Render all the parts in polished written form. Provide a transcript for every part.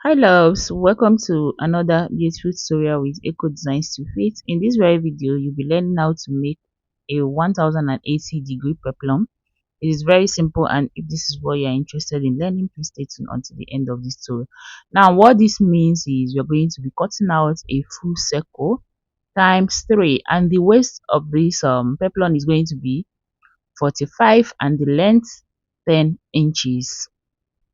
Hi loves, welcome to another beautiful tutorial with Eco Designs to Fit. In this very video, you'll be learning how to make a 1080-degree peplum. It is very simple, and if this is what you're interested in learning, please stay tuned until the end of this tutorial. Now, what this means is you're going to be cutting out a full circle times 3, and the waist of this peplum is going to be 45 and the length 10 inches.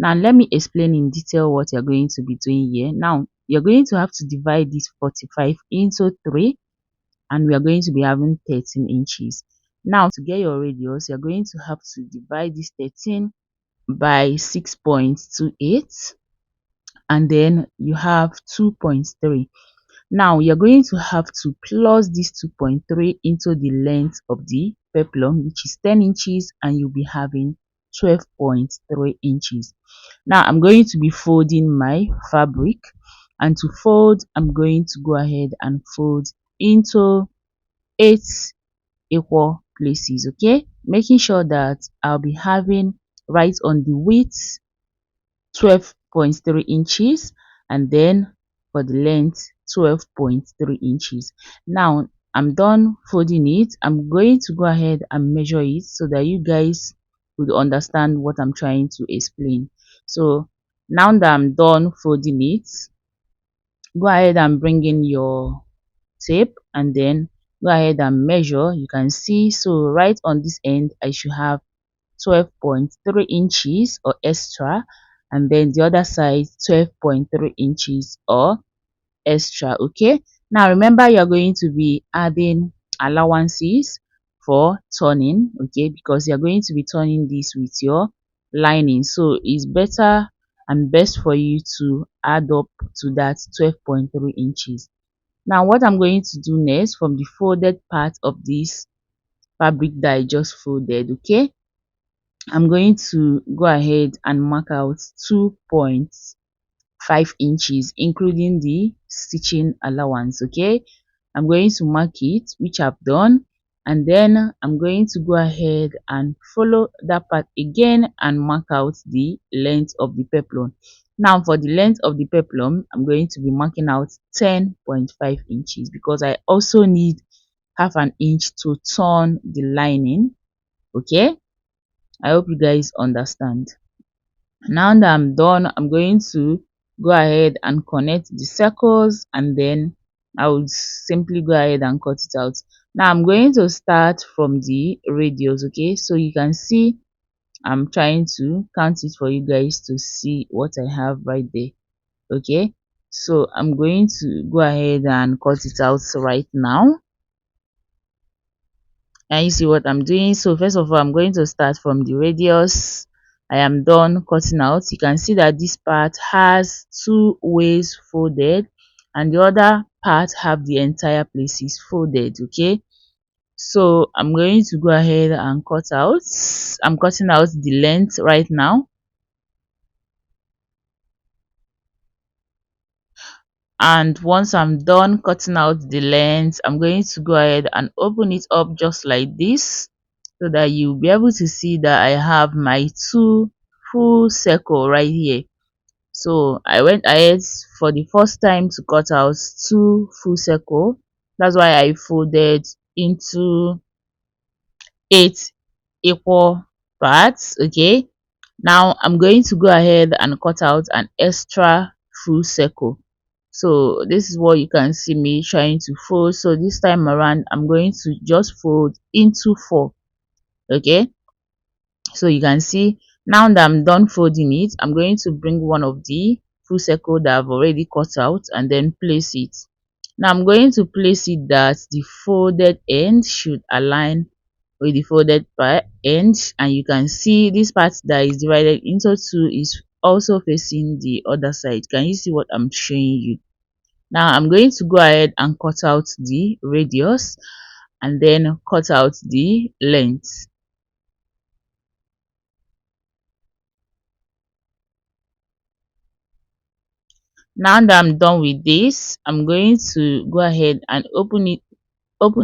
Now, let me explain in detail what you're going to be doing here. Now, you're going to have to divide this 45 into 3, and we are going to be having 13 inches. Now, to get your radius, you're going to have to divide this 13 by 6.28, and then you have 2.3. Now, you're going to have to plus this 2.3 into the length of the peplum, which is 10 inches, and you'll be having 12.3 inches. Now, I'm going to be folding my fabric, and to fold, I'm going to go ahead and fold into 8 equal places, okay? Making sure that I'll be having right on the width 12.3 inches, and then for the length 12.3 inches. Now I'm done folding it. I'm going to go ahead and measure it so that you guys would understand what I'm trying to explain. So now that I'm done folding it, go ahead and bring in your tape, and then go ahead and measure. You can see, so right on this end I should have 12.3 inches or extra, and then the other side 12.3 inches or extra. Okay, now remember, you're going to be adding allowances for turning, okay, because you're going to be turning this with your lining, so it's better and best for you to add up to that 12.3 inches. Now what I'm going to do next, from the folded part of this fabric that I just folded, okay, I'm going to go ahead and mark out 2.5 inches, including the stitching allowance. Okay, I'm going to mark it, which I've done, and then I'm going to go ahead and follow that part again and mark out the length of the peplum. Now for the length of the peplum, I'm going to be marking out 10.5 inches because I also need half an inch to turn the lining. Okay, I hope you guys understand. Now that I'm done, I'm going to go ahead and connect the circles, and then I would simply go ahead and cut it out. Now I'm going to start from the radius, okay, so you can see I'm trying to count it for you guys to see what I have right there. Okay, so I'm going to go ahead and cut it out right now, and you see what I'm doing. So first of all, I'm going to start from the radius. I am done cutting out. You can see that this part has two ways folded, and the other part have the entire places folded. Okay, so I'm going to go ahead and cut out. I'm cutting out the length right now, and once I'm done cutting out the length, I'm going to go ahead and open it up just like this, so that you'll be able to see that I have my two full circle right here. So I went ahead for the first time to cut out two full circle. That's why I folded into 8 equal parts. Okay, now I'm going to go ahead and cut out an extra full circle. So this is what you can see me trying to fold. So this time around I'm going to just fold into 4. Okay, so you can see now that I'm done folding it, I'm going to bring one of the full circle that I've already cut out and then place it. Now I'm going to place it that the folded end should align with the folded part end, and you can see this part that is divided into 2 is also facing the other side. Can you see what I'm showing you? Now I'm going to go ahead and cut out the radius and then cut out the length. Now that I'm done with this, I'm going to go ahead and open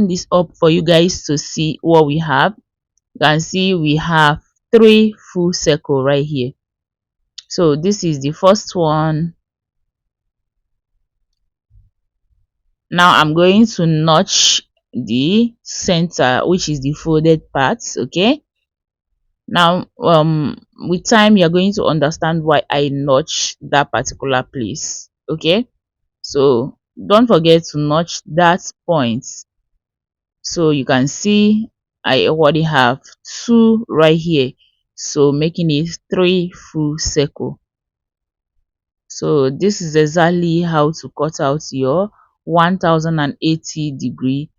this up for you guys to see what we have. You can see we have 3 full circle right here. So this is the first one, Now I'm going to notch the center, which is the folded parts. Okay, now with time you're going to understand why I notch that particular place. Okay, so don't forget to notch that point. So you can see I already have two right here, so making it three full circle. So this is exactly how to cut out your 1080-degree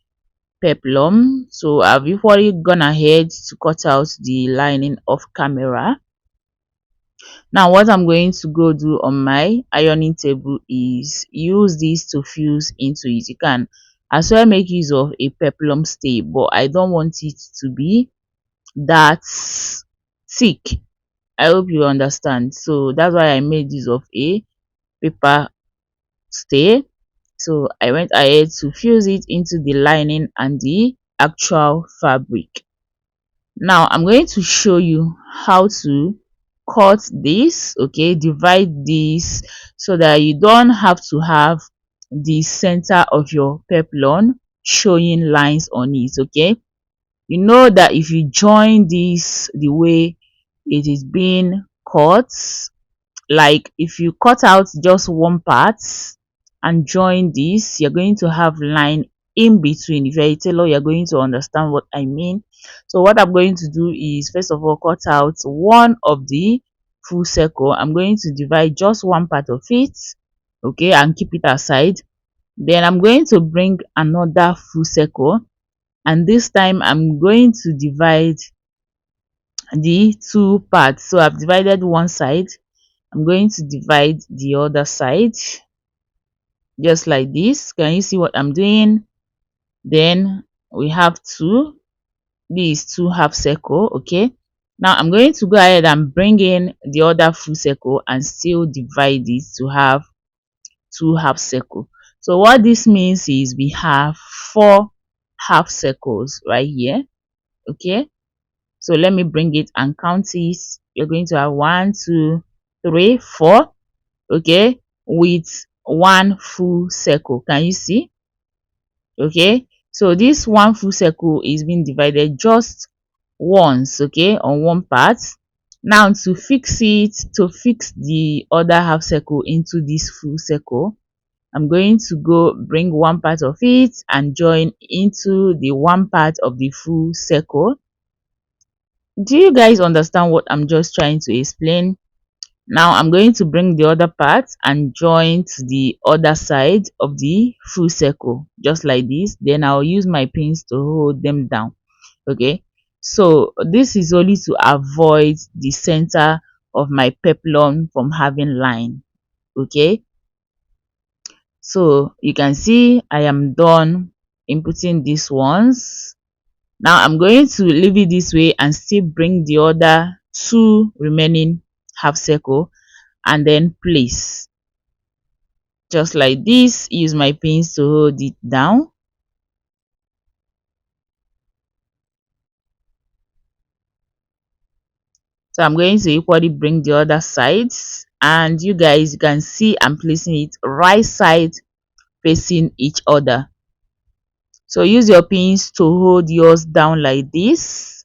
peplum. So I've already gone ahead to cut out the lining off camera. Now what I'm going to go do on my ironing table is use this to fuse into it. You can as well make use of a peplum stay, but I don't want it to be that thick. I hope you understand. So that's why I made use of a paper stay. So I went ahead to fuse it into the lining and the actual fabric. Now I'm going to show you how to cut this. Okay, divide this so that you don't have to have the center of your peplum showing lines on it. Okay, you know that if you join this the way it is being cut, like if you cut out just one part and join this, you're going to have line in between. If you're a tailor, you're going to understand what I mean. So what I'm going to do is first of all cut out one of the full circle. I'm going to divide just one part of it, okay, and keep it aside. Then I'm going to bring another full circle, and this time I'm going to divide the two parts. So I've divided one side, I'm going to divide the other side just like this. Can you see what I'm doing? Then we have two, these two half circle. Okay, now I'm going to go ahead and bring in the other full circle and still divide it to have two half circle. So what this means is we have four half circles right here. Okay, so let me bring it and count it. You're going to have one, two, three, four. Okay, with one full circle. Can you see? Okay, so this one full circle is being divided just once, okay, on one part. Now to fix it, to fix the other half circle into this full circle, I'm going to go bring one part of it and join into the one part of the full circle. Do you guys understand what I'm just trying to explain? Now I'm going to bring the other part and join to the other side of the full circle just like this. Then I'll use my pins to hold them down. Okay, so this is only to avoid the center of my peplum from having line. Okay, so you can see I am done inputting these ones. Now I'm going to leave it this way and still bring the other two remaining half circle and then place just like this. Use my pins to hold it down. So I'm going to equally bring the other sides, and you guys can see I'm placing it right side facing each other. So use your pins to hold yours down like this,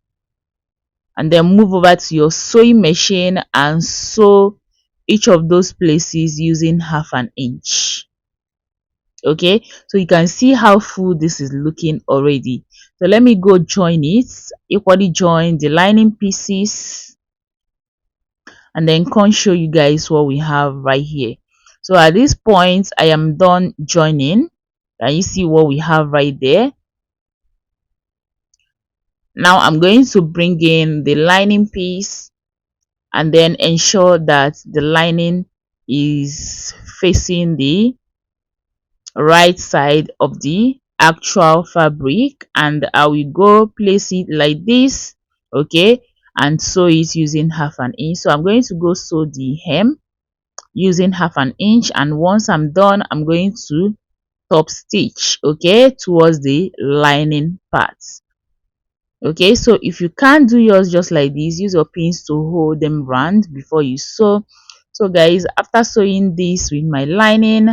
and then move over to your sewing machine and sew each of those places using half an inch. Okay, so you can see how full this is looking already. So let me go join it, equally join the lining pieces, and then come show you guys what we have right here. So at this point I am done joining. Can you see what we have right there? Now I'm going to bring in the lining piece and then ensure that the lining is facing the right side of the actual fabric, and I will go place it like this. Okay, and sew it using half an inch. So I'm going to go sew the hem using half an inch, and once I'm done I'm going to top stitch, okay, towards the lining part. Okay, so if you can't do yours just like this, use your pins to hold them round before you sew. So guys, after sewing this with my lining,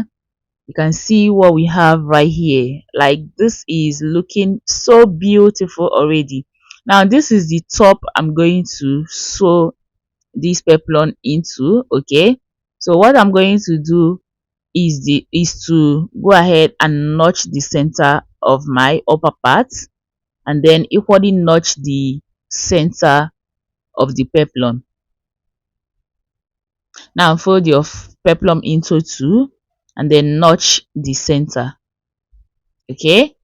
You can see what we have right here. Like, this is looking so beautiful already. Now this is the top I'm going to sew this peplon into. Okay, so what I'm going to do is to go ahead and notch the center of my upper part, and then equally notch the center of the peplon. Now fold your peplum into two and then notch the center. Okay,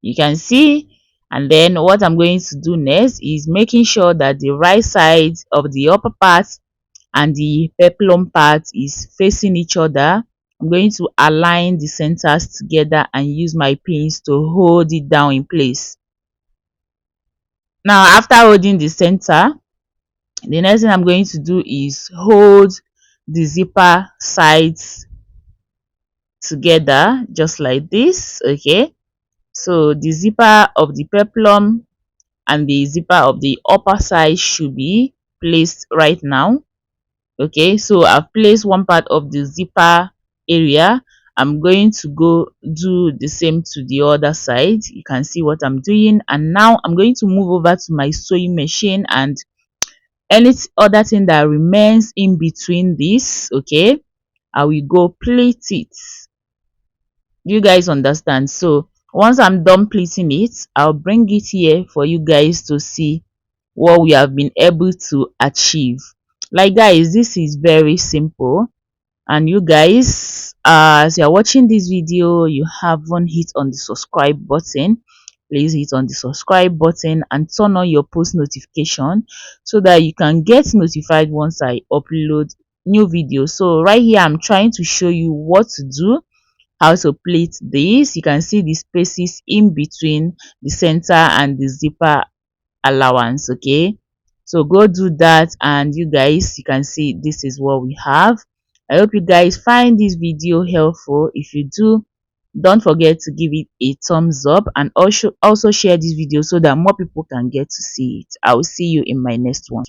you can see. And then what I'm going to do next is making sure that the right side of the upper part and the peplum part is facing each other. I'm going to align the centers together and use my pins to hold it down in place. Now after holding the center, the next thing I'm going to do is hold the zipper sides together just like this. Okay, so the zipper of the peplum and the zipper of the upper side should be placed right now. Okay, so I've placed one part of the zipper area. I'm going to go do the same to the other side. You can see what I'm doing. And now I'm going to move over to my sewing machine, and any other thing that remains in between this, okay, I will go pleat it. You guys understand? So once I'm done pleating it, I'll bring it here for you guys to see what we have been able to achieve. Like, guys, this is very simple. And you guys, as you're watching this video, you haven't hit on the subscribe button, please hit on the subscribe button and turn on your post notification so that you can get notified once I upload new videos. So right here I'm trying to show you what to do, how to pleat this. You can see the spaces in between the center and the zipper allowance. Okay, so go do that, and you guys, you can see this is what we have. I hope you guys find this video helpful. If you do, don't forget to give it a thumbs up, and also share this video so that more people can get to see it. I will see you in my next one.